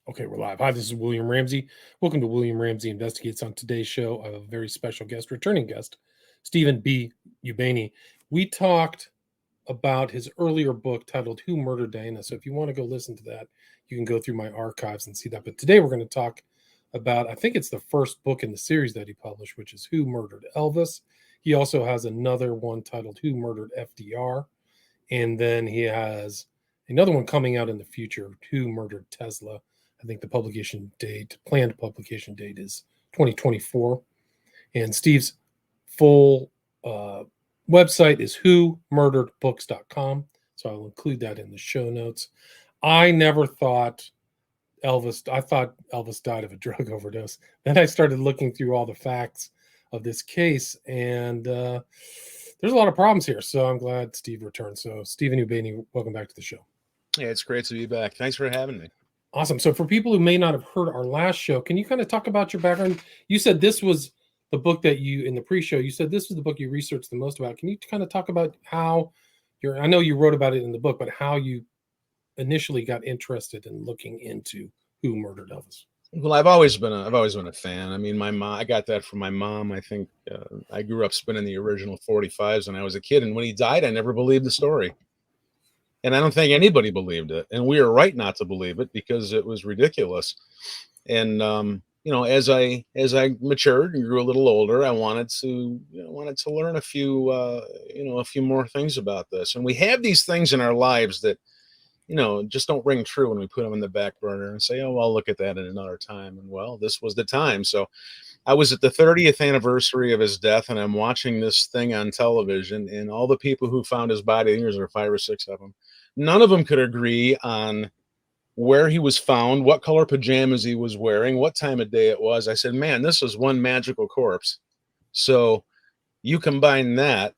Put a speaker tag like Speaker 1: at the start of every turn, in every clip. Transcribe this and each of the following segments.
Speaker 1: Okay, we're live. Hi, this is William Ramsey. Welcome to William Ramsey Investigates. On today's show, I have a very special guest, returning guest, Stephen B. Ubaney. We talked about his earlier book titled Who Murdered Diana. So if you want to go listen to that, you can go through my archives and see that. But today we're going to talk about, I think it's the first book in the series that he published, which is Who Murdered Elvis. He also has another one titled Who Murdered FDR. And then he has another one coming out in the future, Who Murdered Tesla. I think the planned publication date is 2024. And Steve's full website is whomurderedbooks.com. So I'll include that in the show notes. I thought Elvis died of a drug overdose. Then I started looking through all the facts of this case, and there's a lot of problems here. So I'm glad Steve returned. So Stephen Ubaney, welcome back to the show.
Speaker 2: Yeah, it's great to be back. Thanks for having me.
Speaker 1: Awesome. So for people who may not have heard our last show, can you kind of talk about your background? You said this was the book that in the pre-show, you said this was the book you researched the most about. Can you kind of talk about how I know you wrote about it in the book, but how you initially got interested in looking into Who Murdered Elvis?
Speaker 2: Well, I've always been a fan. I mean, my mom, I got that from my mom. I think I grew up spinning the original 45s when I was a kid. And when he died, I never believed the story. And I don't think anybody believed it. And we were right not to believe it because it was ridiculous. And, as I matured and grew a little older, I wanted to learn a few more things about this. And we have these things in our lives that, just don't ring true when we put them in the back burner and say, oh, well, I'll look at that at another time. And well, this was the time. So I was at the 30th anniversary of his death, and I'm watching this thing on television, and all the people who found his body, I think there were 5 or 6 of them, none of them could agree on where he was found, what color pajamas he was wearing, what time of day it was. I said, man, this is one magical corpse. So you combine that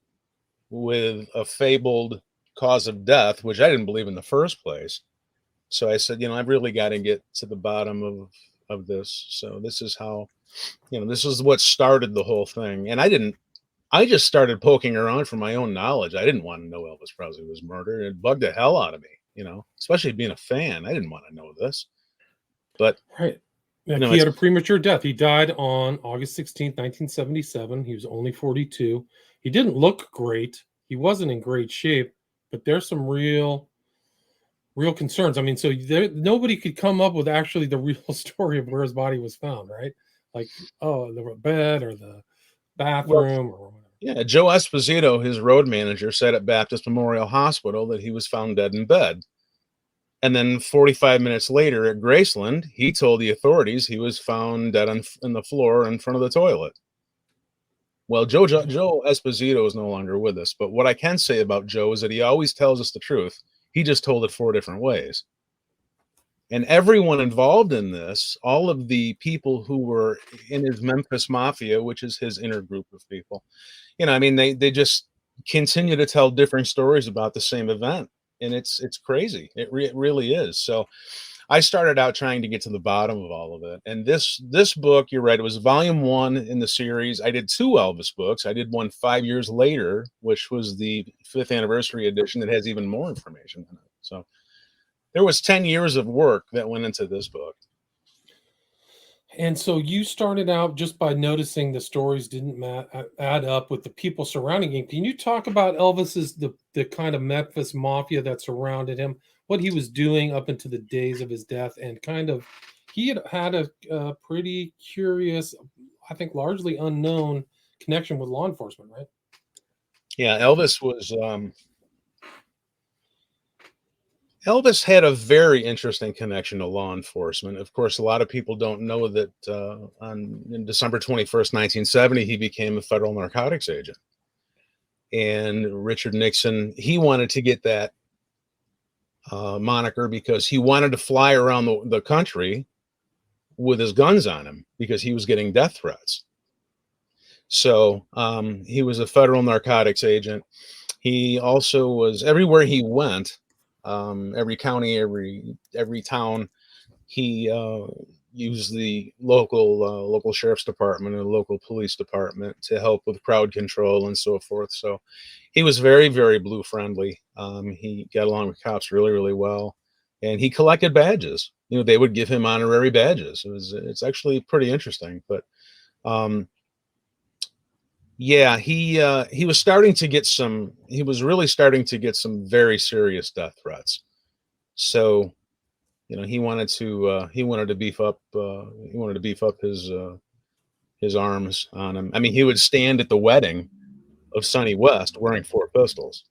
Speaker 2: with a fabled cause of death, which I didn't believe in the first place. So I said, I've really got to get to the bottom of this. So this is how, this is what started the whole thing. And I just started poking around for my own knowledge. I didn't want to know Elvis Presley was murdered. It bugged the hell out of me, especially being a fan. I didn't want to know this. But
Speaker 1: right. He had a premature death. He died on August 16th, 1977. He was only 42. He didn't look great. He wasn't in great shape, but there's some real concerns. I mean, so nobody could come up with actually the real story of where his body was found, right? Like, oh, the bed or the bathroom or whatever.
Speaker 2: Yeah, Joe Esposito, his road manager, said at Baptist Memorial Hospital that he was found dead in bed. And then 45 minutes later at Graceland, he told the authorities he was found dead on the floor in front of the toilet. Well, Joe Esposito is no longer with us, but what I can say about Joe is that he always tells us the truth. He just told it 4 different ways. And everyone involved in this, all of the people who were in his Memphis Mafia, which is his inner group of people, they just continue to tell different stories about the same event. And it's crazy. It really is. So I started out trying to get to the bottom of all of it. And this book, you're right, it was volume 1 in the series. I did 2 Elvis books. I did one 5 years later, which was the 5th anniversary edition that has even more information in it. So there was 10 years of work that went into this book.
Speaker 1: And so you started out just by noticing the stories didn't add up with the people surrounding him. Can you talk about Elvis's the kind of Memphis Mafia that surrounded him, what he was doing up into the days of his death, and kind of he had a pretty curious, I think largely unknown connection with law enforcement, right?
Speaker 2: Yeah, Elvis had a very interesting connection to law enforcement. Of course, a lot of people don't know that on December 21st, 1970, he became a federal narcotics agent. And Richard Nixon, he wanted to get that moniker because he wanted to fly around the country with his guns on him because he was getting death threats. So he was a federal narcotics agent. He also was, everywhere he went, every county, every town, he used the local sheriff's department and local police department to help with crowd control and so forth. So he was very, very blue friendly. He got along with cops really, really well. and he collected badges. They would give him honorary badges. It's actually pretty interesting. But um, yeah, he was starting to get some. He was really starting to get some very serious death threats. So he wanted to beef up his arms on him. I mean, he would stand at the wedding of Sonny West wearing 4 pistols.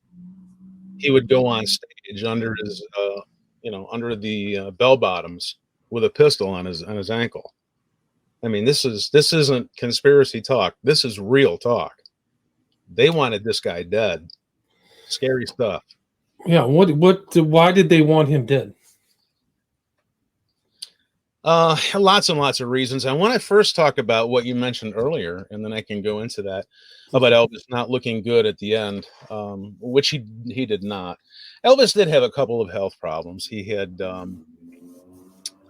Speaker 2: He would go on stage under the bell bottoms with a pistol on his ankle. I mean, this isn't conspiracy talk. This is real talk. They wanted this guy dead. Scary stuff.
Speaker 1: Yeah. Why did they want him dead?
Speaker 2: Lots and lots of reasons. I want to first talk about what you mentioned earlier, and then I can go into that about Elvis not looking good at the end, which he did not. Elvis did have a couple of health problems. He had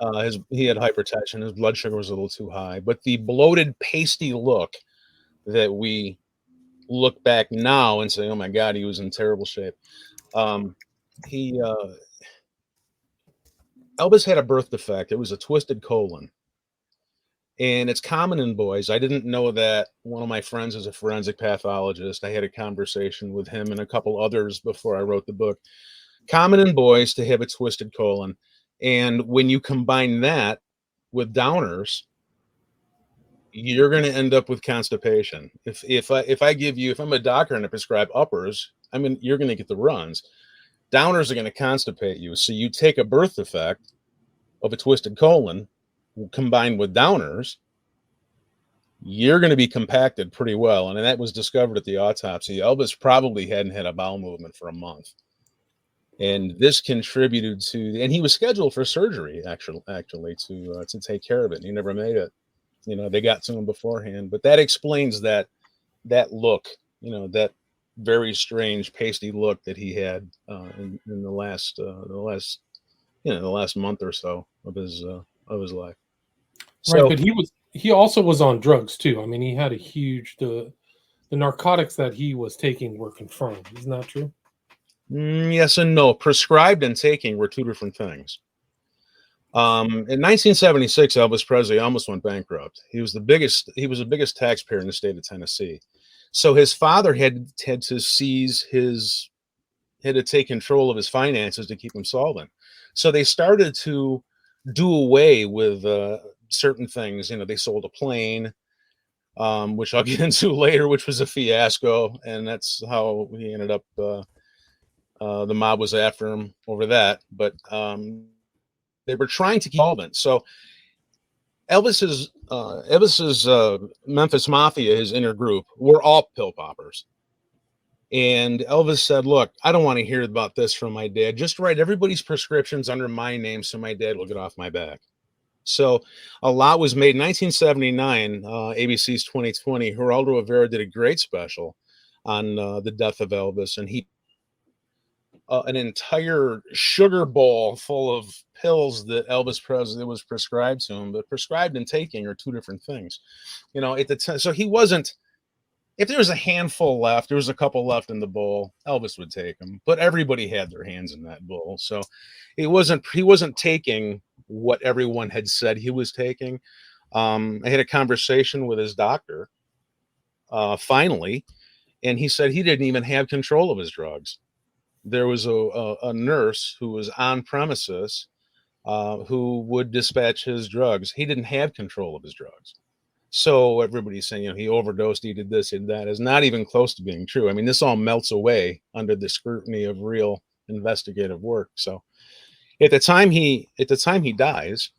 Speaker 2: hypertension. His blood sugar was a little too high, but the bloated, pasty look that we look back now and say, "Oh my God, he was in terrible shape." He Elvis had a birth defect. It was a twisted colon. And it's common in boys. I didn't know that. One of my friends is a forensic pathologist. I had a conversation with him and a couple others before I wrote the book. Common in boys to have a twisted colon. And when you combine that with downers, you're going to end up with constipation. If I'm a doctor and I prescribe uppers, you're going to get the runs. Downers are going to constipate you. So you take a birth defect of a twisted colon combined with downers, you're going to be compacted pretty well. And that was discovered at the autopsy. Elvis probably hadn't had a bowel movement for a month. And this contributed to, and he was scheduled for surgery actually to take care of it. He never made it. They got to him beforehand, but that explains that look, that very strange pasty look that he had in the last month or so of his life.
Speaker 1: Right, but he also was on drugs too. I mean, he had a huge the narcotics that he was taking were confirmed. Isn't that true?
Speaker 2: Yes and no. Prescribed and taking were two different things. In 1976, Elvis Presley almost went bankrupt. He was the biggest taxpayer in the state of Tennessee. So his father had to take control of his finances to keep him solvent. So they started to do away with certain things. They sold a plane, which I'll get into later, which was a fiasco, and that's how he ended up. The mob was after him over that, but they were trying to keep solvent. So Elvis's Memphis Mafia, his inner group, were all pill poppers. And Elvis said, "Look, I don't want to hear about this from my dad. Just write everybody's prescriptions under my name so my dad will get off my back." So a lot was made. In 1979, ABC's 2020, Geraldo Rivera did a great special on the death of Elvis, and he an entire sugar bowl full of pills that Elvis Presley was prescribed to him, but prescribed and taking are two different things. At the time, so he wasn't. If there was a handful left, there was a couple left in the bowl, Elvis would take them, but everybody had their hands in that bowl. So he wasn't taking what everyone had said he was taking. I had a conversation with his doctor finally, and he said he didn't even have control of his drugs. There was a nurse who was on premises who would dispatch his drugs. He didn't have control of his drugs. So everybody's saying, he overdosed, he did this and that, is not even close to being true. I mean, this all melts away under the scrutiny of real investigative work. So at the time he dies,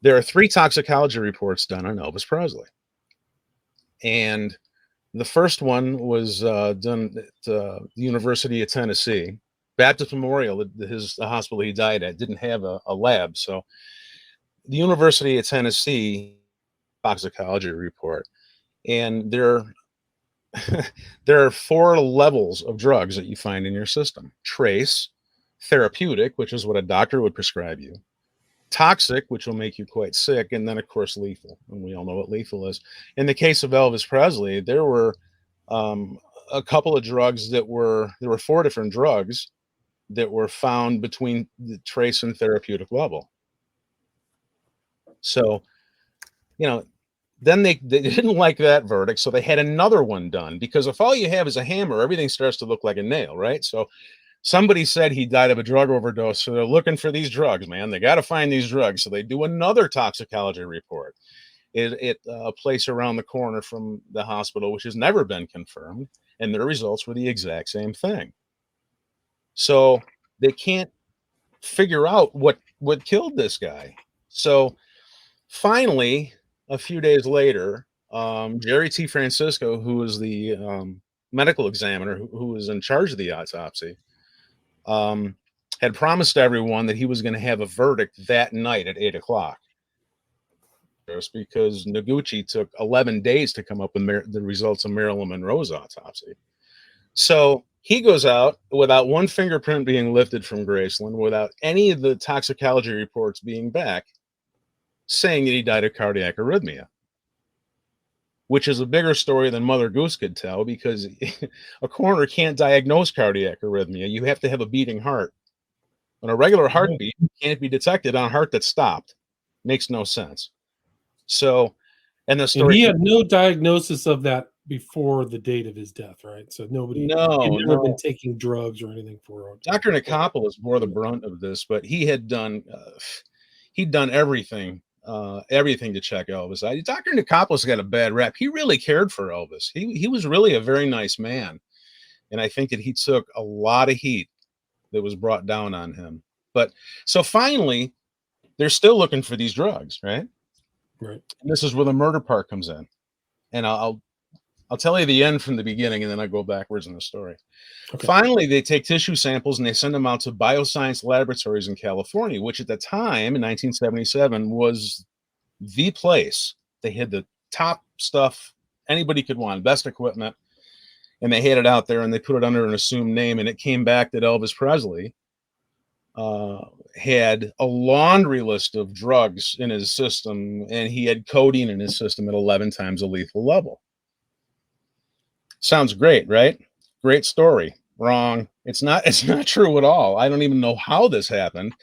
Speaker 2: there are 3 toxicology reports done on Elvis Presley. And the first one was done at the University of Tennessee. Baptist Memorial, the hospital he died at, didn't have a lab. So the University of Tennessee toxicology report, and there are 4 levels of drugs that you find in your system: trace, therapeutic, which is what a doctor would prescribe you; toxic, which will make you quite sick; and then of course lethal, and we all know what lethal is. In the case of Elvis Presley, there were a couple of drugs there were 4 different drugs that were found between the trace and therapeutic level. So, you know, then they didn't like that verdict, so they had another one done, because if all you have is a hammer, everything starts to look like a nail, right? So somebody said he died of a drug overdose, so they're looking for these drugs, man. They got to find these drugs. So they do another toxicology report. A place around the corner from the hospital, which has never been confirmed, and their results were the exact same thing. So they can't figure out what killed this guy. So finally, a few days later, Jerry T. Francisco, who was the medical examiner who was in charge of the autopsy, had promised everyone that he was going to have a verdict that night at 8:00. Because Noguchi took 11 days to come up with the results of Marilyn Monroe's autopsy. So he goes out without one fingerprint being lifted from Graceland, without any of the toxicology reports being back, saying that he died of cardiac arrhythmia, which is a bigger story than Mother Goose could tell, because a coroner can't diagnose cardiac arrhythmia. You have to have a beating heart. And a regular heartbeat can't be detected on a heart that stopped. Makes no sense. So, and the story.
Speaker 1: And he had no diagnosis of that before the date of his death, right? So nobody had never been taking drugs or anything for it.
Speaker 2: Dr. Nikopoulos bore the brunt of this, but he had done he'd done everything to check Elvis. Dr. Nikopoulos got a bad rap. He really cared for Elvis. He was really a very nice man, and I think that he took a lot of heat that was brought down on him. But so finally, they're still looking for these drugs, right?
Speaker 1: Right.
Speaker 2: And this is where the murder part comes in, and I'll tell you the end from the beginning, and then I go backwards in the story. Okay. Finally, they take tissue samples and they send them out to bioscience laboratories in California, which at the time in 1977 was the place. They had the top stuff anybody could want, best equipment, and they had it out there, and they put it under an assumed name, and it came back that Elvis Presley had a laundry list of drugs in his system, and he had codeine in his system at 11 times the lethal level. Sounds great, right? Great story. Wrong. It's not true at all. I don't even know how this happened,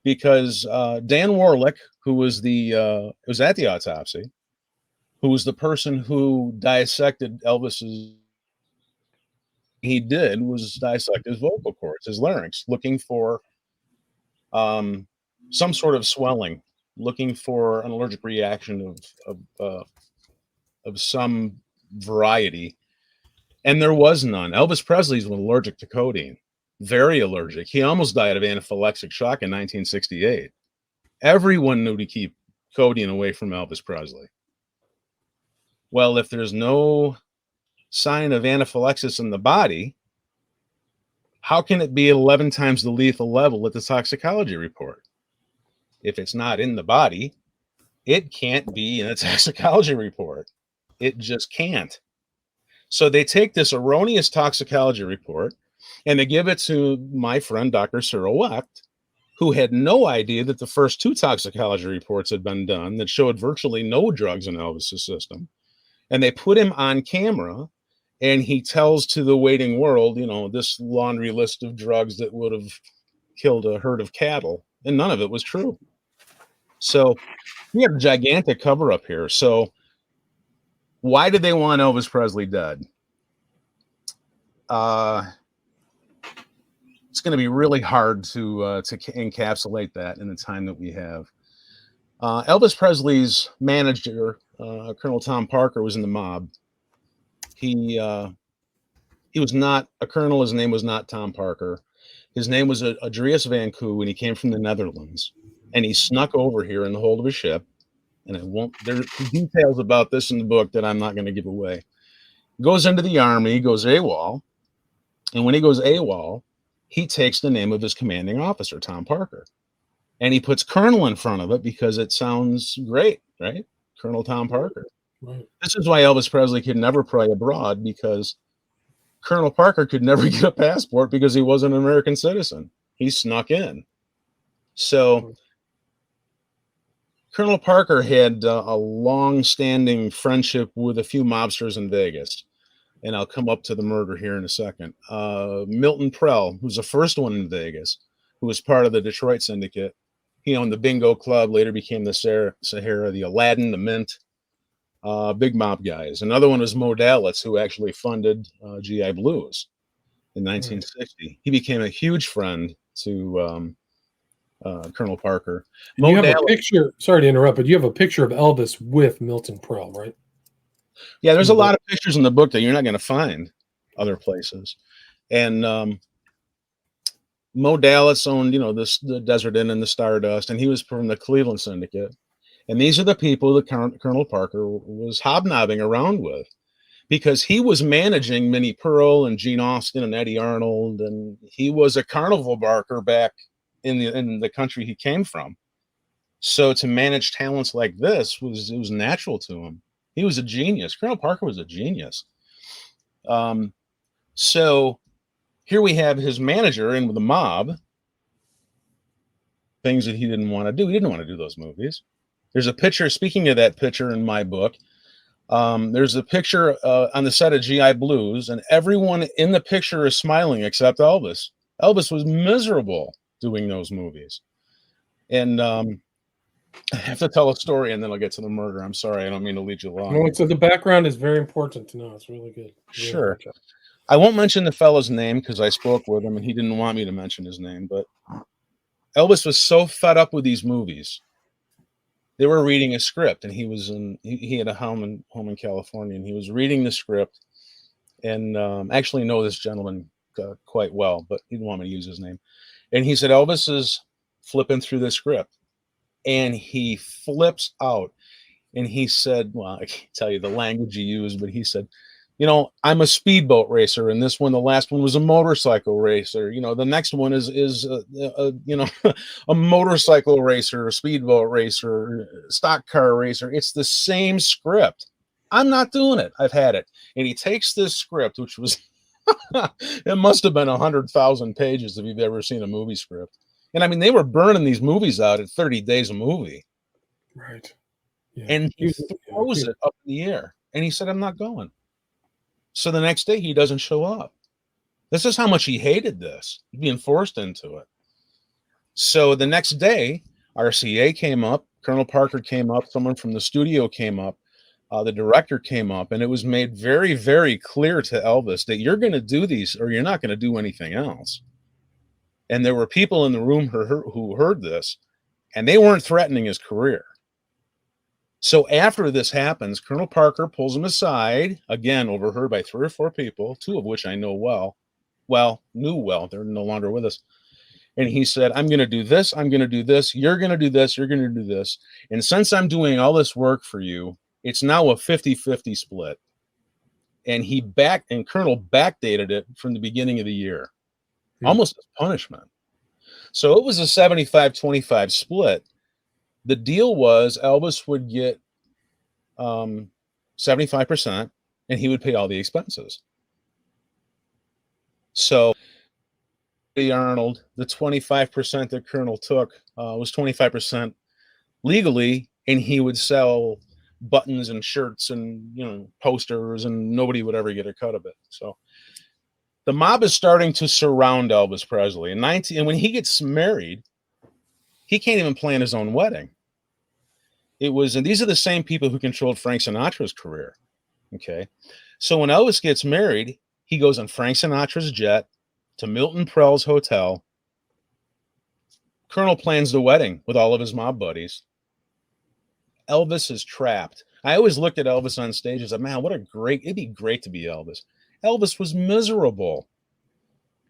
Speaker 2: because Dan Warlick, who was was at the autopsy, who was the person who dissected Elvis's, was dissect his vocal cords, his larynx, looking for some sort of swelling, looking for an allergic reaction of some variety. And there was none. Elvis Presley was allergic to codeine, very allergic. He almost died of anaphylactic shock in 1968. Everyone knew to keep codeine away from Elvis Presley. Well, if there's no sign of anaphylaxis in the body, how can it be 11 times the lethal level at the toxicology report? If it's not in the body, it can't be in a toxicology report. It just can't. So they take this erroneous toxicology report and they give it to my friend, Dr. Cyril Wecht, who had no idea that the first two toxicology reports had been done that showed virtually no drugs in Elvis's system. And they put him on camera, and he tells to the waiting world, this laundry list of drugs that would have killed a herd of cattle, and none of it was true. So we have a gigantic cover up here. So why did they want Elvis Presley dead? It's going to be really hard to encapsulate that in the time that we have. Elvis Presley's manager, Colonel Tom Parker, was in the mob. He was not a colonel. His name was not Tom Parker. His name was Adrius Van Koo, and he came from the Netherlands. And he snuck over here in the hold of a ship. And there's details about this in the book that I'm not going to give away. Goes into the army, goes AWOL. And when he goes AWOL, he takes the name of his commanding officer, Tom Parker. And he puts Colonel in front of it because it sounds great, right? Colonel Tom Parker. Right. This is why Elvis Presley could never pray abroad, because Colonel Parker could never get a passport because he wasn't an American citizen. He snuck in. So Colonel Parker had a long-standing friendship with a few mobsters in Vegas. and I'll come up to the murder here in a second. Milton Prell, who's the first one in Vegas, who was part of the Detroit syndicate. He owned the Bingo Club, later became the Sahara, the Aladdin, the Mint, big mob guys. Another one was Mo Dallas, who actually funded GI Blues in 1960. He became a huge friend to Colonel Parker.
Speaker 1: You have a picture, sorry to interrupt, but you have a picture of Elvis with Milton Prell, right?
Speaker 2: Yeah, there's a lot of pictures in the book that you're not going to find other places. And Mo Dallas owned, the Desert Inn and the Stardust, and he was from the Cleveland Syndicate. And these are the people that Colonel Parker was hobnobbing around with, because he was managing Minnie Pearl and Gene Austin and Eddie Arnold, and he was a carnival barker back in the country he came from. So to manage talents like this was natural to him. He was a genius. Colonel Parker was a genius. So here we have his manager in with the mob, things that he didn't want to do. He didn't want to do those movies. There's a picture, speaking of that picture in my book, there's a picture on the set of GI Blues, and everyone in the picture is smiling except Elvis. Elvis was miserable doing those movies. And I have to tell a story and then I'll get to the murder. I'm sorry, I don't mean to lead you along.
Speaker 1: No, so the background is very important to know. It's really good. Really
Speaker 2: sure. Good. I won't mention the fellow's name because I spoke with him and he didn't want me to mention his name, but Elvis was so fed up with these movies. They were reading a script, and he had a home in California, and he was reading the script, and actually know this gentleman quite well, but he didn't want me to use his name. And he said, Elvis is flipping through the script, and he flips out, and he said, well, I can't tell you the language he used, but he said, I'm a speedboat racer, and the last one was a motorcycle racer. The next one is a motorcycle racer, a speedboat racer, stock car racer. It's the same script. I'm not doing it. I've had it. And he takes this script, which was, it must have been 100,000 pages if you've ever seen a movie script. And I mean, they were burning these movies out at 30 days a movie.
Speaker 1: Right. Yeah.
Speaker 2: And he throws it up in the air. And he said, I'm not going. So the next day he doesn't show up. This is how much he hated this, being forced into it. So the next day, RCA came up, Colonel Parker came up, someone from the studio came up, the director came up, and it was made very, very clear to Elvis that you're going to do these or you're not going to do anything else. And there were people in the room who heard this, and they weren't threatening his career. So after this happens, Colonel Parker pulls him aside, again, overheard by 3 or 4 people, 2 of which I know knew well, they're no longer with us. And he said, I'm going to do this, I'm going to do this, you're going to do this, you're going to do this. And since I'm doing all this work for you, it's now a 50-50 split. And Colonel backdated it from the beginning of the year, almost as punishment. So it was a 75-25 split. The deal was Elvis would get 75% and he would pay all the expenses. So Arnold, the 25% that Colonel took was 25% legally, and he would sell buttons and shirts and posters, and nobody would ever get a cut of it. So the mob is starting to surround Elvis Presley. And when he gets married, he can't even plan his own wedding. And these are the same people who controlled Frank Sinatra's career. Okay. So when Elvis gets married, he goes on Frank Sinatra's jet to Milton Prell's hotel. Colonel plans the wedding with all of his mob buddies. Elvis is trapped. I always looked at Elvis on stage and said, man, it'd be great to be Elvis. Elvis was miserable.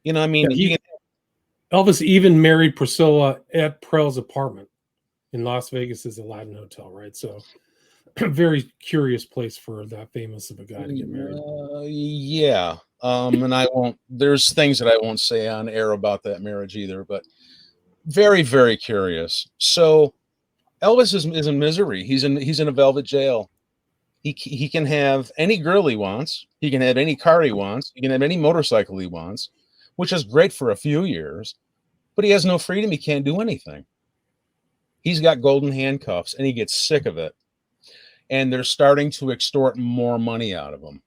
Speaker 1: Elvis even married Priscilla at Prell's apartment in Las Vegas' Aladdin Hotel, right? So very curious place for that famous of a guy to get married.
Speaker 2: Yeah. And there's things that I won't say on air about that marriage either, but very, very curious. So Elvis is in misery. He's in a velvet jail. He can have any girl he wants. He can have any car he wants. He can have any motorcycle he wants, which is great for a few years, but he has no freedom. He can't do anything. He's got golden handcuffs, and he gets sick of it. And they're starting to extort more money out of him.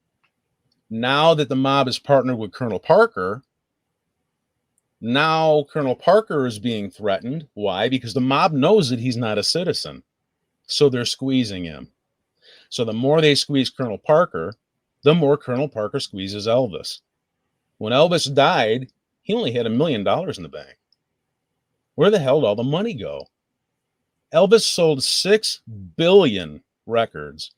Speaker 2: Now that the mob is partnered with Colonel Parker, now Colonel Parker is being threatened. Why? Because the mob knows that he's not a citizen. So they're squeezing him. So the more they squeeze Colonel Parker, the more Colonel Parker squeezes Elvis. When Elvis died, he only had $1 million in the bank. Where the hell did all the money go? Elvis sold 6 billion records.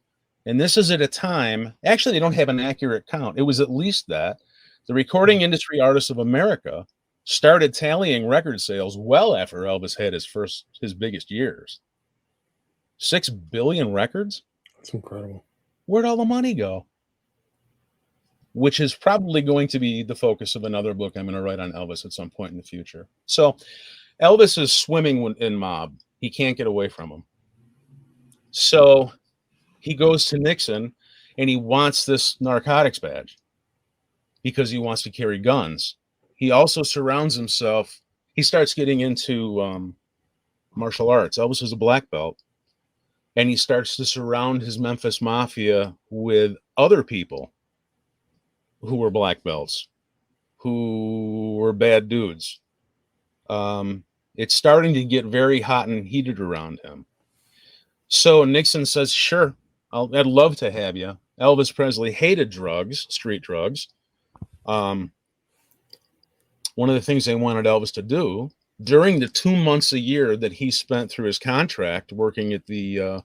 Speaker 2: And this is at a time, actually, they don't have an accurate count. It was at least that. The Recording Industry Artists of America started tallying record sales well after Elvis had his biggest years. 6 billion records?
Speaker 1: That's incredible.
Speaker 2: Where'd all the money go? Which is probably going to be the focus of another book I'm going to write on Elvis at some point in the future. So Elvis is swimming in mob. He can't get away from him. So he goes to Nixon and he wants this narcotics badge because he wants to carry guns. He also surrounds himself. He starts getting into martial arts. Elvis is a black belt. And he starts to surround his Memphis Mafia with other people who were black belts, who were bad dudes. It's starting to get very hot and heated around him. So Nixon says, sure, I'd love to have you. Elvis Presley hated drugs, street drugs. One of the things they wanted Elvis to do during the 2 months a year that he spent through his contract working at the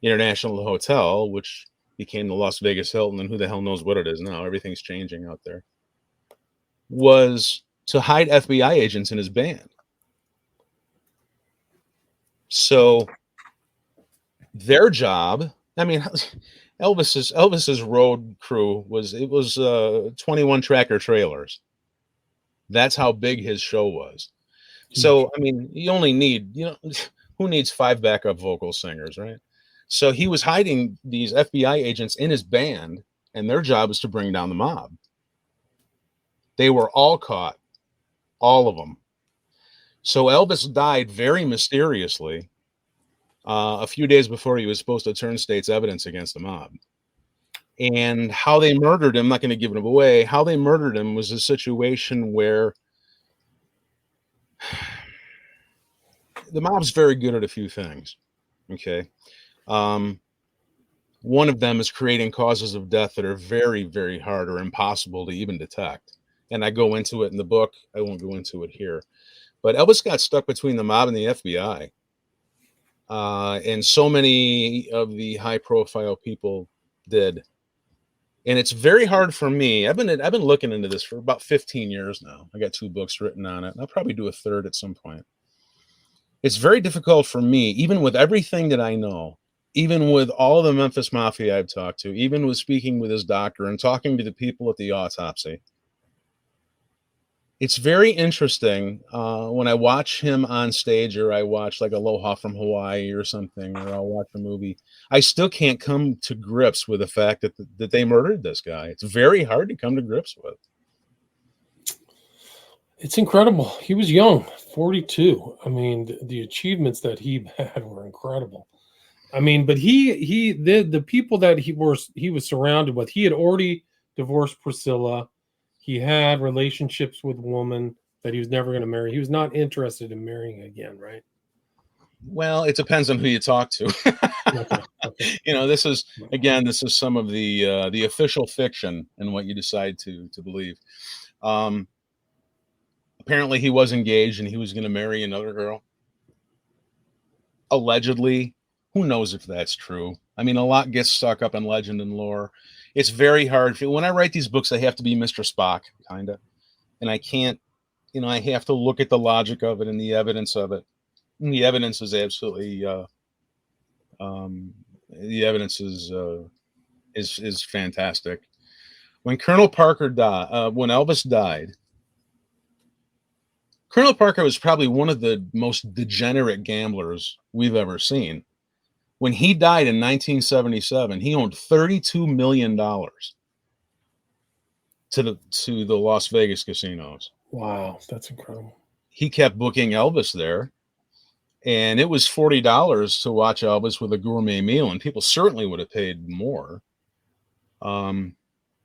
Speaker 2: International Hotel, which became the Las Vegas Hilton, and who the hell knows what it is now. Everything's changing out there. Was to hide FBI agents in his band. So their job, I mean, Elvis's road crew was 21 tractor trailers. That's how big his show was. So, I mean, you only need, who needs 5 backup vocal singers, right? So he was hiding these FBI agents in his band, and their job was to bring down the mob. They were all caught, all of them. So Elvis died very mysteriously a few days before he was supposed to turn state's evidence against the mob. And how they murdered him, I'm not going to give it away, how they murdered him was a situation where the mob's very good at a few things, okay? One of them is creating causes of death that are very, very hard or impossible to even detect. And I go into it in the book. I won't go into it here. But Elvis got stuck between the mob and the FBI. And so many of the high-profile people did. And it's very hard for me. I've been looking into this for about 15 years now. I got 2 books written on it. And I'll probably do a third at some point. It's very difficult for me, even with everything that I know, even with all of the Memphis Mafia I've talked to, even with speaking with his doctor and talking to the people at the autopsy. It's very interesting when I watch him on stage, or I watch like Aloha from Hawaii or something, or I'll watch a movie. I still can't come to grips with the fact that they murdered this guy. It's very hard to come to grips with.
Speaker 1: It's incredible. He was young, 42. I mean, the achievements that he had were incredible. I mean, but the people that he was surrounded with, he had already divorced Priscilla. He had relationships with women that he was never going to marry. He was not interested in marrying again, right?
Speaker 2: Well, it depends on who you talk to.
Speaker 1: Okay.
Speaker 2: This is some of the official fiction and what you decide to believe. Apparently he was engaged and he was going to marry another girl. Allegedly. Who knows if that's true? I mean, a lot gets stuck up in legend and lore. It's very hard. When I write these books, I have to be Mr. Spock, kind of. And I can't, I have to look at the logic of it and the evidence of it. And the evidence is absolutely, the evidence is fantastic. When Colonel Parker died, when Elvis died, Colonel Parker was probably one of the most degenerate gamblers we've ever seen. When he died in 1977, he owned $32 million to the Las Vegas casinos.
Speaker 1: Wow, that's incredible.
Speaker 2: He kept booking Elvis there, and it was $40 to watch Elvis with a gourmet meal, and people certainly would have paid more.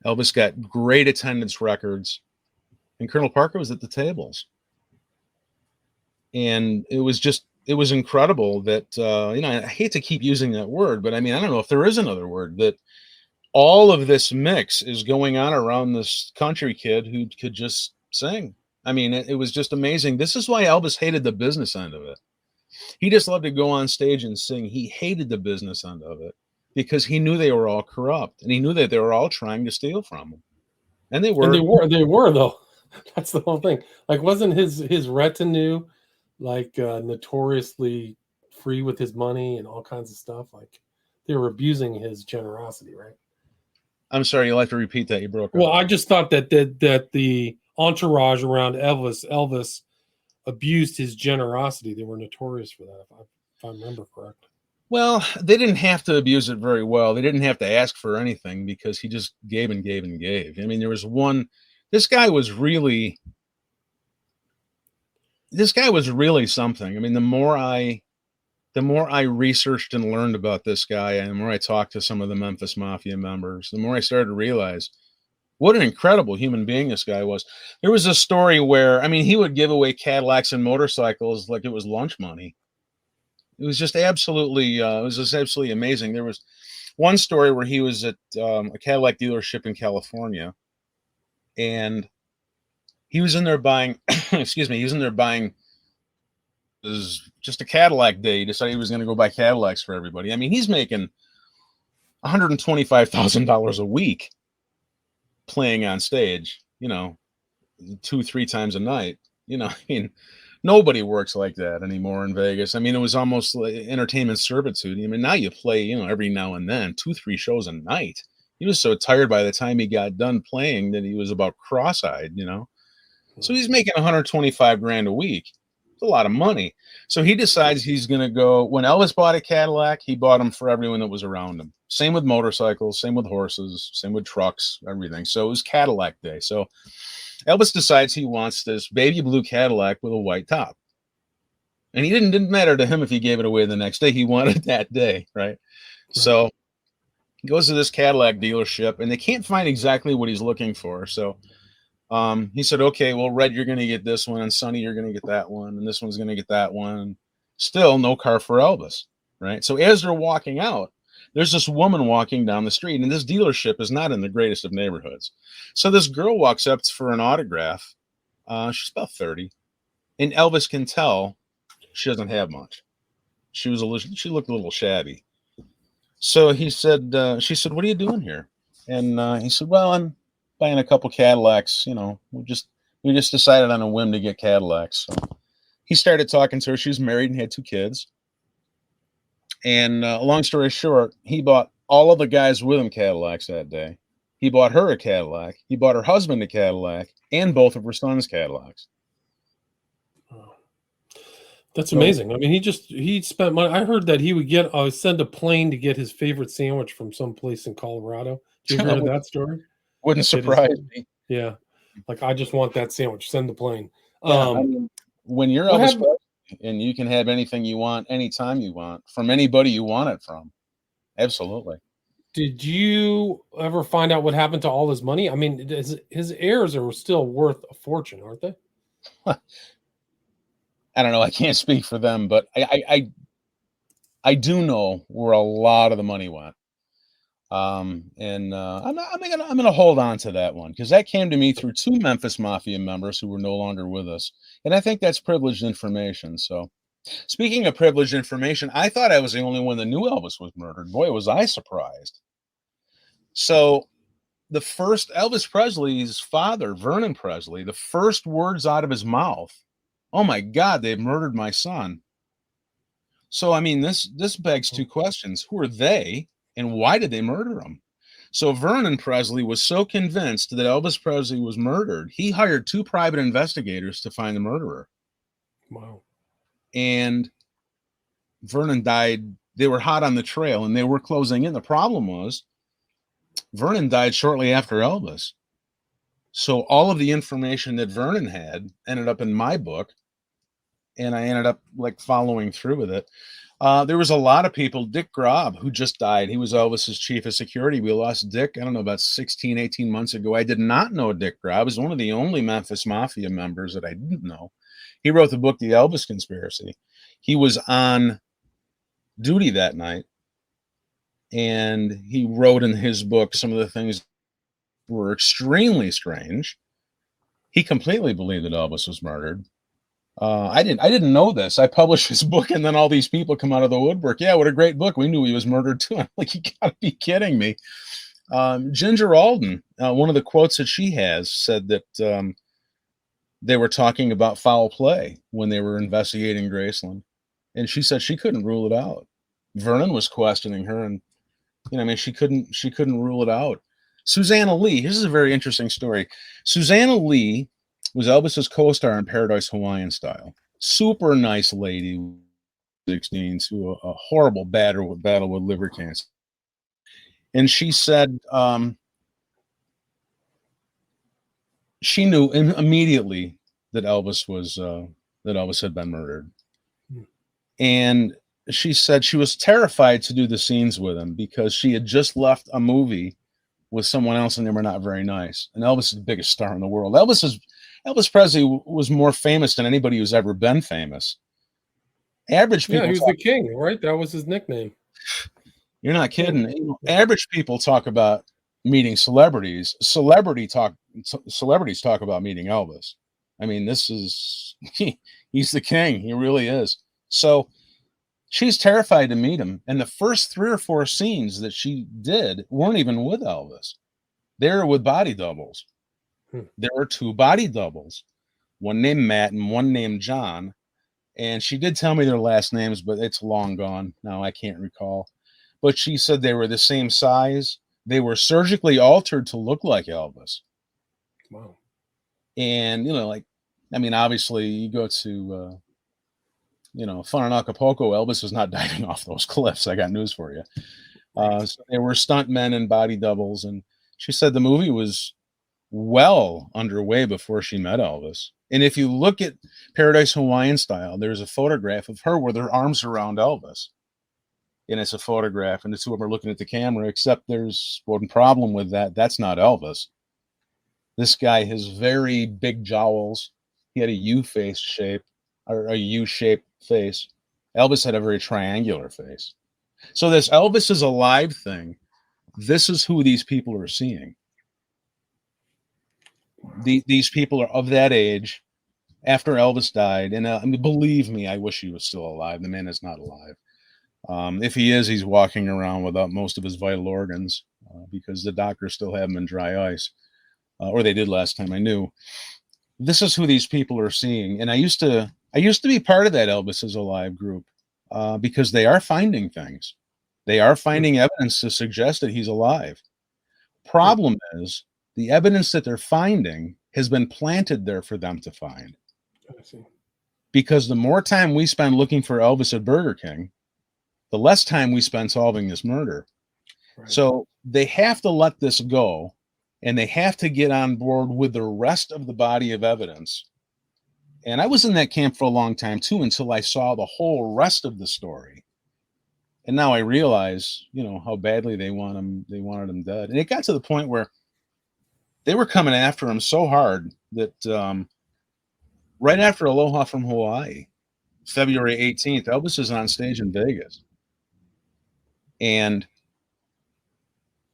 Speaker 2: Elvis got great attendance records, and Colonel Parker was at the tables. And it was incredible that, I hate to keep using that word, but I mean, I don't know if there is another word, that all of this mix is going on around this country kid who could just sing. I mean, it was just amazing. This is why Elvis hated the business end of it. He just loved to go on stage and sing. He hated the business end of it because he knew they were all corrupt, and he knew that they were all trying to steal from him. And they were.
Speaker 1: And they were though. That's the whole thing. Like, wasn't his retinue like notoriously free with his money and all kinds of stuff? Like, they were abusing his generosity, right?
Speaker 2: I'm sorry, you'll have to repeat that. You broke up.
Speaker 1: Well, I just thought that the entourage around Elvis abused his generosity. They were notorious for that, if I remember correctly.
Speaker 2: Well, they didn't have to abuse it very well. They didn't have to ask for anything because he just gave and gave and gave. I mean, there was one. This guy was really something. I mean, the more I researched and learned about this guy, and the more I talked to some of the Memphis Mafia members, the more I started to realize what an incredible human being this guy was. There was a story where, I mean, he would give away Cadillacs and motorcycles like it was lunch money. It was just absolutely, amazing. There was one story where he was at a Cadillac dealership in California, and he was in there buying, excuse me, he was in there buying, it was just a Cadillac day. He decided he was going to go buy Cadillacs for everybody. I mean, he's making $125,000 a week playing on stage, 2-3 times a night. I mean, nobody works like that anymore in Vegas. I mean, it was almost like entertainment servitude. I mean, now you play, every now and then, 2-3 shows a night. He was so tired by the time he got done playing that he was about cross-eyed, So he's making $125,000 a week. It's a lot of money. So he decides he's going to go. When Elvis bought a Cadillac, he bought them for everyone that was around him. Same with motorcycles, same with horses, same with trucks, everything. So it was Cadillac day. So Elvis decides he wants this baby blue Cadillac with a white top. And he didn't matter to him if he gave it away the next day. He wanted it that day, right? So he goes to this Cadillac dealership, and they can't find exactly what he's looking for. So he said, okay, well, Red, you're going to get this one, and Sonny, you're going to get that one, and this one's going to get that one. Still no car for Elvis, right? So as they're walking out, there's this woman walking down the street, and this dealership is not in the greatest of neighborhoods. So this girl walks up for an autograph. She's about 30, and Elvis can tell she doesn't have much. She looked a little shabby. So she said, what are you doing here? And he said, well, I'm buying a couple Cadillacs. We just decided on a whim to get Cadillacs. So he started talking to her. She was married and had 2 kids. And long story short, he bought all of the guys with him Cadillacs that day. He bought her a Cadillac. He bought her husband a Cadillac and both of her sons Cadillacs.
Speaker 1: That's amazing. I mean, he spent money. I heard that he would send a plane to get his favorite sandwich from some place in Colorado. Did you ever hear that story?
Speaker 2: Wouldn't surprise me.
Speaker 1: Yeah. Like, I just want that sandwich. Send the plane.
Speaker 2: Yeah, I mean, when you're Elvis and you can have anything you want, anytime you want, from anybody you want it from. Absolutely.
Speaker 1: Did you ever find out what happened to all his money? I mean, his heirs are still worth a fortune, aren't they?
Speaker 2: I don't know. I can't speak for them, but I do know where a lot of the money went. I'm gonna hold on to that one because that came to me through 2 Memphis Mafia members who were no longer with us, and I think that's privileged information. So, speaking of privileged information, I thought I was the only one that knew Elvis was murdered. Boy, was I surprised. So, the first Elvis Presley's father, Vernon Presley, the first words out of his mouth, "Oh my God, they've murdered my son." So, I mean, this begs 2 questions: who are they? And why did they murder him? So Vernon Presley was so convinced that Elvis Presley was murdered, he hired 2 private investigators to find the murderer.
Speaker 1: Wow.
Speaker 2: And Vernon died. They were hot on the trail, and they were closing in. The problem was Vernon died shortly after Elvis. So all of the information that Vernon had ended up in my book, and I ended up following through with it. There was a lot of people. Dick Grobb, who just died, he was Elvis's chief of security. We lost Dick, I don't know, about 16, 18 months ago. I did not know Dick Grobb. He was one of the only Memphis Mafia members that I didn't know. He wrote the book, The Elvis Conspiracy. He was on duty that night, and he wrote in his book some of the things were extremely strange. He completely believed that Elvis was murdered. I didn't know this. I published his book, and then all these people come out of the woodwork. Yeah, what a great book. We knew he was murdered too. I'm like, you gotta be kidding me. Ginger Alden, one of the quotes that she has said that they were talking about foul play when they were investigating Graceland, and she said she couldn't rule it out. Vernon was questioning her, and I mean, she couldn't rule it out. Susanna Lee. This is a very interesting story. Susanna Lee was Elvis's co-star in Paradise Hawaiian Style. Super nice lady, 16, to a horrible battle with liver cancer. And she said she knew immediately that Elvis had been murdered. And she said she was terrified to do the scenes with him because she had just left a movie with someone else and they were not very nice. And Elvis is the biggest star in the world. Elvis Presley was more famous than anybody who's ever been famous. Average people.
Speaker 1: Yeah, he was the king, right? That was his nickname.
Speaker 2: You're not kidding. Average people talk about meeting celebrities. Celebrities talk about meeting Elvis. I mean, he's the king. He really is. So she's terrified to meet him. And the first 3 or 4 scenes that she did weren't even with Elvis. They were with body doubles. There were 2 body doubles, one named Matt and one named John. And she did tell me their last names, but it's long gone now. I can't recall. But she said they were the same size. They were surgically altered to look like Elvis.
Speaker 1: Wow. And,
Speaker 2: obviously you go to, fun in Acapulco, Elvis was not diving off those cliffs. I got news for you. So they were stunt men and body doubles. And she said the movie was well underway before she met Elvis. And if you look at Paradise Hawaiian Style, there's a photograph of her with her arms around Elvis. And it's a photograph, and the 2 of them are looking at the camera, except there's one problem with that. That's not Elvis. This guy has very big jowls. He had a U-shaped face. Elvis had a very triangular face. So this Elvis is alive thing, this is who these people are seeing. These people are of that age after Elvis died. And believe me, I wish he was still alive. The man is not alive. If he is, he's walking around without most of his vital organs because the doctors still have him in dry ice, or they did last time I knew. This is who these people are seeing. And I used to be part of that Elvis is alive group because they are finding things. They are finding evidence to suggest that he's alive. Problem is, the evidence that they're finding has been planted there for them to find.
Speaker 1: I see.
Speaker 2: Because the more time we spend looking for Elvis at Burger King, the less time we spend solving this murder. Right. So they have to let this go, and they have to get on board with the rest of the body of evidence. And I was in that camp for a long time too, until I saw the whole rest of the story. And now I realize, how badly they wanted him dead. And it got to the point where they were coming after him so hard that right after Aloha from Hawaii, February 18th, Elvis is on stage in Vegas. And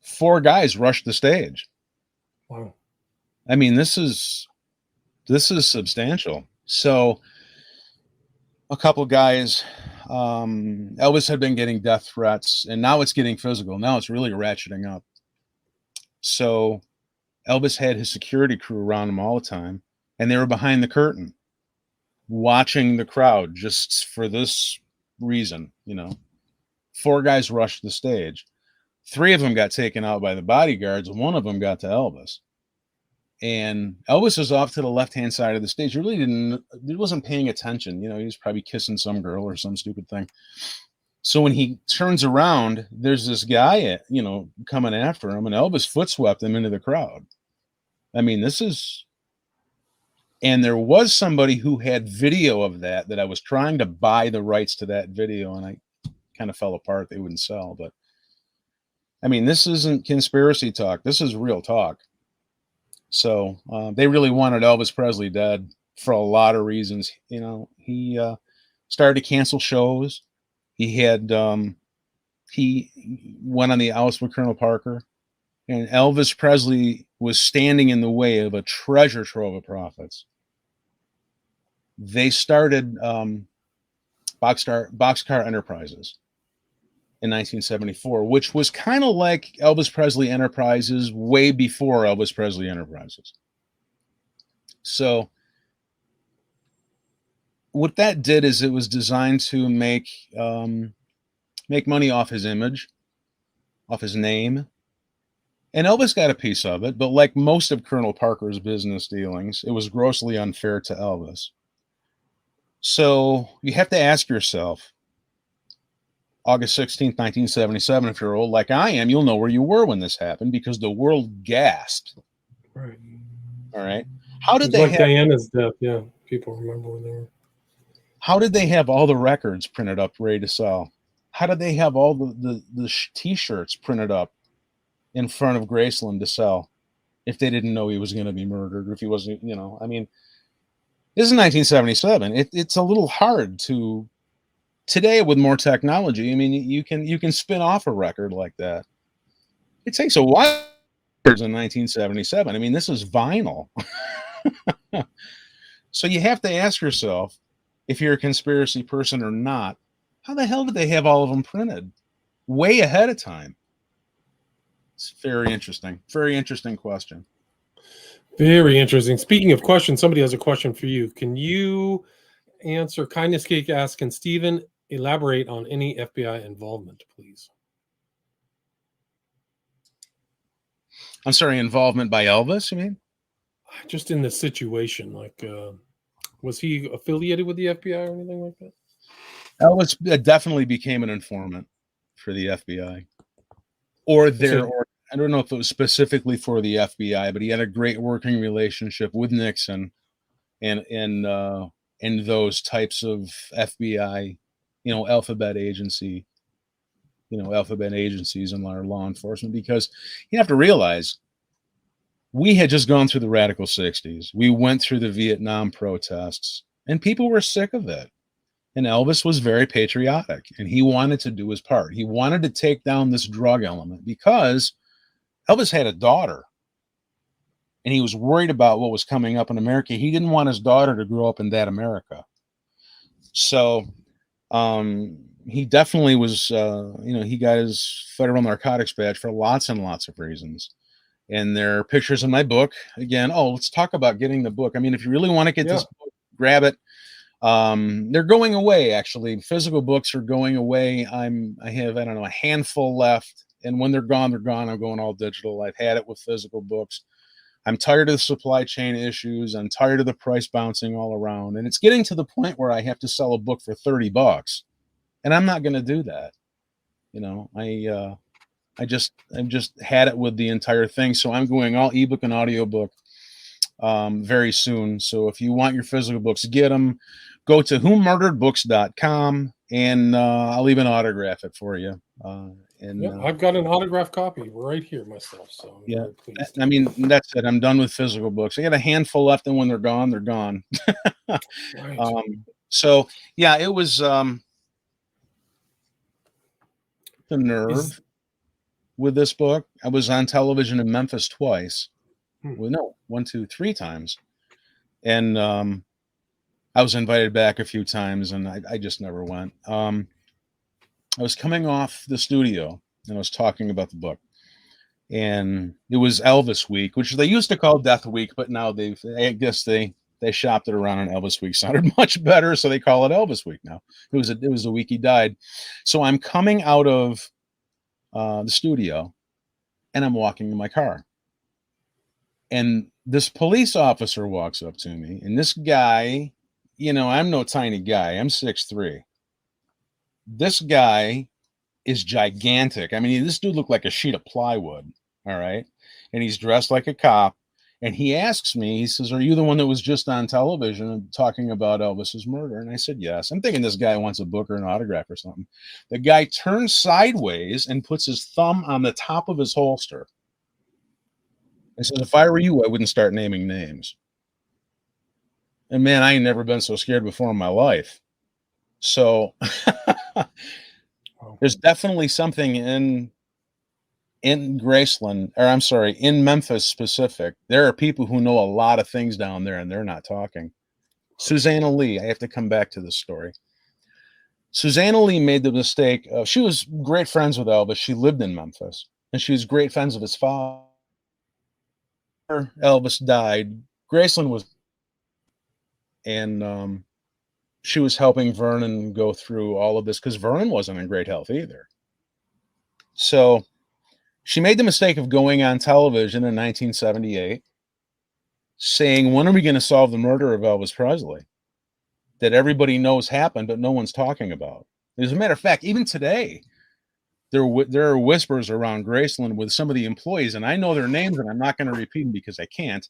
Speaker 2: 4 guys rushed the stage.
Speaker 1: Wow.
Speaker 2: I mean, this is substantial. So a couple of guys, Elvis had been getting death threats, and now it's getting physical. Now it's really ratcheting up. So Elvis had his security crew around him all the time, and they were behind the curtain watching the crowd just for this reason, 4 guys rushed the stage. 3 of them got taken out by the bodyguards, and 1 of them got to Elvis. And Elvis was off to the left-hand side of the stage. He wasn't paying attention. He was probably kissing some girl or some stupid thing. So when he turns around, there's this guy, coming after him, and Elvis foot swept him into the crowd. I mean, and there was somebody who had video of that I was trying to buy the rights to that video, and kind of fell apart. They wouldn't sell. But I mean, this isn't conspiracy talk. This is real talk. So they really wanted Elvis Presley dead for a lot of reasons. You know, he started to cancel shows. He had he went on the outs with Colonel Parker, and Elvis Presley was standing in the way of a treasure trove of profits. They started Boxcar Enterprises in 1974, which was kind of like Elvis Presley Enterprises way before Elvis Presley Enterprises. So what that did is it was designed to make money off his image, off his name. And Elvis got a piece of it, but like most of Colonel Parker's business dealings, it was grossly unfair to Elvis. So you have to ask yourself, August 16th, 1977, if you're old like I am, you'll know where you were when this happened because the world gasped.
Speaker 1: Right.
Speaker 2: All right. How did
Speaker 1: they have Diana's death? Yeah, people remember when they were.
Speaker 2: How did they have all the records printed up ready to sell? How did they have all the T-shirts printed up in front of Graceland to sell if they didn't know he was going to be murdered, or if he wasn't, you know? I mean, this is 1977. It's a little hard to today with more technology. I mean, you can spin off a record like that. It takes a while. In 1977, I mean, this is vinyl. So you have to ask yourself, if you're a conspiracy person or not, how the hell did they have all of them printed way ahead of time? It's very interesting. Very interesting question.
Speaker 1: Very interesting. Speaking of questions, somebody has a question for you. Can you answer? Kindness Cake asks, can Stephen elaborate on any FBI involvement, please?
Speaker 2: I'm sorry, involvement by Elvis, you mean?
Speaker 1: Just in the situation, like, was he affiliated with the FBI or anything like that?
Speaker 2: Elvis definitely became an informant for the FBI. Or I don't know if it was specifically for the FBI, but he had a great working relationship with Nixon and those types of FBI, alphabet agencies and our law enforcement, because you have to realize we had just gone through the radical 60s. We went through the Vietnam protests and people were sick of it. And Elvis was very patriotic and he wanted to do his part. He wanted to take down this drug element because Elvis had a daughter and he was worried about what was coming up in America. He didn't want his daughter to grow up in that America. So he definitely was, he got his federal narcotics badge for lots and lots of reasons. And there are pictures in my book. Again, let's talk about getting the book. I mean, if you really want to get this book, grab it. They're going away, actually. Physical books are going away. I have, a handful left. And when they're gone, they're gone. I'm going all digital. I've had it with physical books. I'm tired of the supply chain issues. I'm tired of the price bouncing all around. And it's getting to the point where I have to sell a book for $30. And I'm not going to do that. I've just had it with the entire thing. So I'm going all ebook and audiobook very soon. So if you want your physical books, get them. Go to whomurderedbooks.com and I'll even autograph it for you.
Speaker 1: I've got an autographed copy right here myself. So I'm very pleased.
Speaker 2: I mean, that's it. I'm done with physical books. I got a handful left, and when they're gone, they're gone.
Speaker 1: Right.
Speaker 2: So yeah, it was the nerve with this book. I was on television in Memphis twice. Well, no, 1, 2, 3 times. And I was invited back a few times and I just never went. I was coming off the studio and I was talking about the book. And it was Elvis Week, which they used to call Death Week, but now they shopped it around and Elvis Week sounded much better, so they call it Elvis Week now. It was the week he died. So I'm coming out of the studio and I'm walking in my car. And this police officer walks up to me, and this guy, I'm no tiny guy. I'm 6'3". This guy is gigantic. I mean, this dude looked like a sheet of plywood. All right. And he's dressed like a cop. And he asks me, he says, "Are you the one that was just on television talking about Elvis's murder?" And I said, "Yes." I'm thinking this guy wants a book or an autograph or something. The guy turns sideways and puts his thumb on the top of his holster. And says, "If I were you, I wouldn't start naming names." And man, I ain't never been so scared before in my life. So there's definitely something in Graceland, or I'm sorry, in Memphis specific. There are people who know a lot of things down there and they're not talking. Susanna Lee, I have to come back to this story. Susanna Lee made the mistake of, she was great friends with Elvis. She lived in Memphis and she was great friends with his father. Elvis died. Graceland was, and she was helping Vernon go through all of this because Vernon wasn't in great health either. So she made the mistake of going on television in 1978 saying, "When are we going to solve the murder of Elvis Presley that everybody knows happened, but no one's talking about?" As a matter of fact, even today, there are whispers around Graceland with some of the employees, and I know their names, and I'm not going to repeat them because I can't.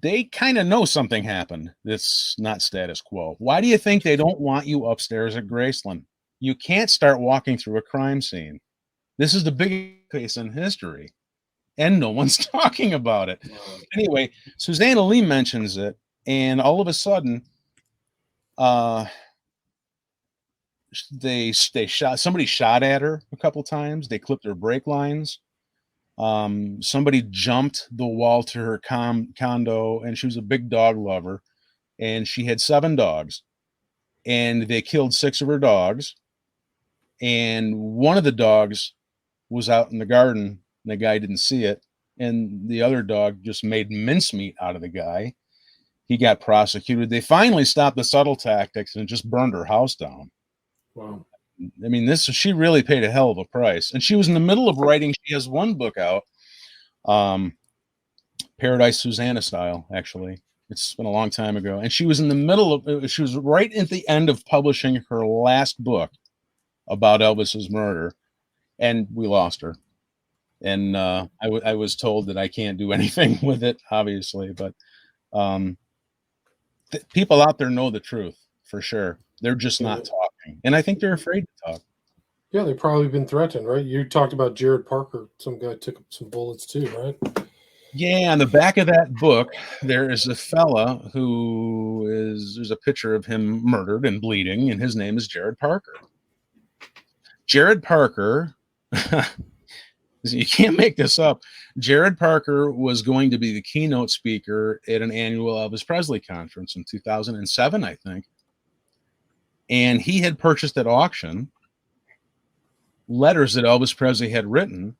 Speaker 2: They kind of know something happened that's not status quo. Why do you think they don't want you upstairs at Graceland? You can't start walking through a crime scene. This is the biggest case in history, and no one's talking about it. Anyway, Susanna Lee mentions it, and all of a sudden, somebody shot at her a couple times. They clipped her brake lines. Somebody jumped the wall to her condo, and she was a big dog lover, and she had 7 dogs, and they killed 6 of her dogs, and one of the dogs was out in the garden, and the guy didn't see it, and the other dog just made mincemeat out of the guy. He got prosecuted. They finally stopped the subtle tactics and just burned her house down.
Speaker 1: Wow.
Speaker 2: I mean, she really paid a hell of a price. And she was in the middle of writing. She has one book out, Paradise Susanna style, actually. It's been a long time ago. And she was in the middle of, she was right at the end of publishing her last book about Elvis's murder. And we lost her. And I was told that I can't do anything with it, obviously. But people out there know the truth, for sure. They're just not talking. And I think they're afraid to talk.
Speaker 1: Yeah, they've probably been threatened, right? You talked about Jared Parker. Some guy took some bullets too, right?
Speaker 2: Yeah, on the back of that book, there is a fella there's a picture of him murdered and bleeding, and his name is Jared Parker. Jared Parker, you can't make this up. Jared Parker was going to be the keynote speaker at an annual Elvis Presley conference in 2007, I think. And he had purchased at auction letters that Elvis Presley had written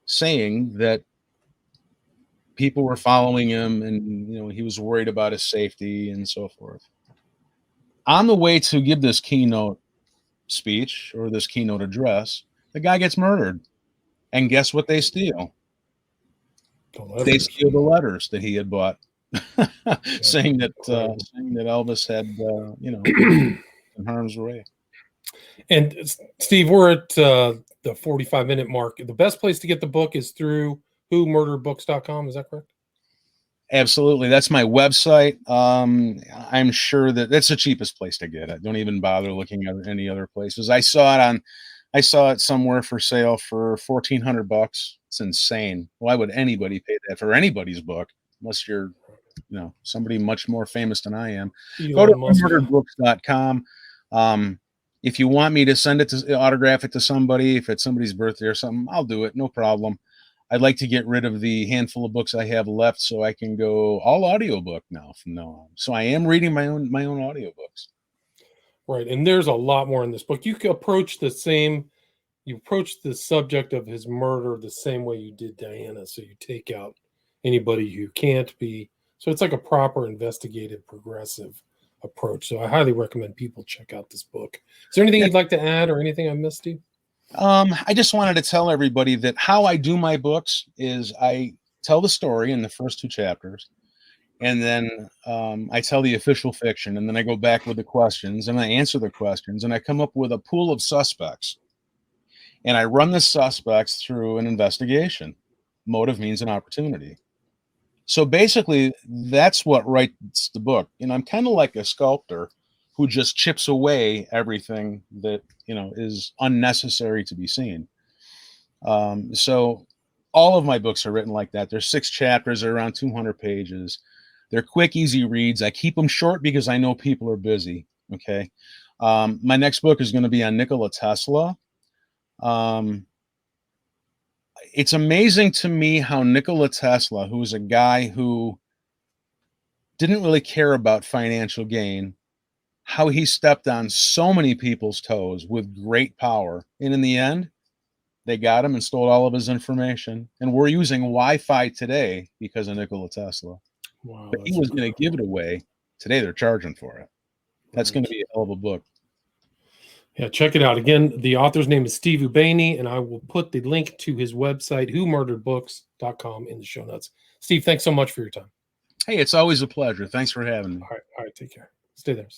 Speaker 2: saying that people were following him and, he was worried about his safety and so forth. On the way to give this keynote speech or this keynote address, the guy gets murdered. And guess what they steal? They steal the letters that he had bought, saying that Elvis had, in harm's way.
Speaker 1: And Steve, we're at the 45-minute mark. The best place to get the book is through whomurderbooks.com. Is that correct?
Speaker 2: Absolutely. That's my website. I'm sure that's the cheapest place to get it. Don't even bother looking at any other places. I saw it somewhere for sale for $1,400. It's insane. Why would anybody pay that for anybody's book unless you're, somebody much more famous than I am? Go to whomurderbooks.com. If you want me to autograph it to somebody, if it's somebody's birthday or something, I'll do it. No problem. I'd like to get rid of the handful of books I have left so I can go all audiobook now from now on. So I am reading my own audiobooks.
Speaker 1: Right. And there's a lot more in this book. You approach the subject of his murder the same way you did Diana. So you take out anybody who can't be. So it's like a proper investigative, progressive approach. So I highly recommend people check out this book. Is there anything you'd like to add or anything I missed, Steve?
Speaker 2: I just wanted to tell everybody that how I do my books is I tell the story in the first 2 chapters, and then I tell the official fiction, and then I go back with the questions, and I answer the questions, and I come up with a pool of suspects, and I run the suspects through an investigation. Motive, means, and opportunity. So basically, that's what writes the book. I'm kind of like a sculptor who just chips away everything that is unnecessary to be seen. So all of my books are written like that. There's 6 chapters, they're around 200 pages. They're quick, easy reads. I keep them short because I know people are busy. Okay. My next book is going to be on Nikola Tesla. It's amazing to me how Nikola Tesla, who was a guy who didn't really care about financial gain, how he stepped on so many people's toes with great power. And in the end, they got him and stole all of his information. And we're using Wi-Fi today because of Nikola Tesla.
Speaker 1: Wow,
Speaker 2: But he was going to give it away. Today, they're charging for it. That's going to be a hell of a book.
Speaker 1: Yeah, check it out. Again, the author's name is Steve Ubaney, and I will put the link to his website, whomurderedbooks.com, in the show notes. Steve, thanks so much for your time.
Speaker 2: Hey, it's always a pleasure. Thanks for having me.
Speaker 1: All right, take care. Stay there.